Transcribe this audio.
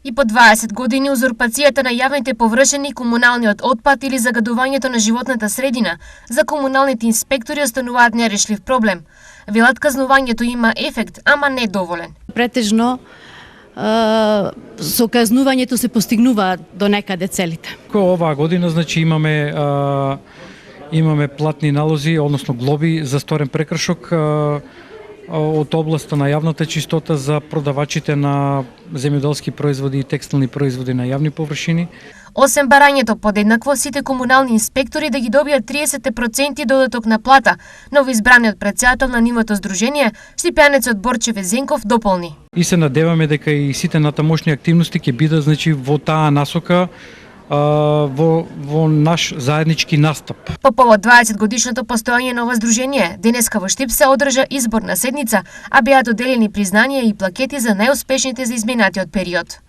И по 20 години узурпацијата на јавните површини, комуналниот отпад или загадувањето на животната средина за комуналните инспектори остануваат нерешлив проблем. Велат казнувањето има ефект, ама не доволен. Претежно со казнувањето се постигнува до некаде целите. Оваа година имаме платни налози, односно глоби за сторен прекршок од областа на јавната чистота за продавачите на земјоделски производи и текстилни производи на јавни површини. Осем барањето подеднакво, сите комунални инспектори да ги добијат 30% додаток на плата, новоизбраниот председател на нивото здружение, штипјанецот Борче Везенков дополни. И се надеваме дека и сите натамошни активности ќе бидат во таа насока, во наш заеднички настап. По повод 20 годишното постојање на ова здружение, денеска во Штип се одржа изборна седница, а беа доделени признанија и плакети за најуспешните за изминатиот период.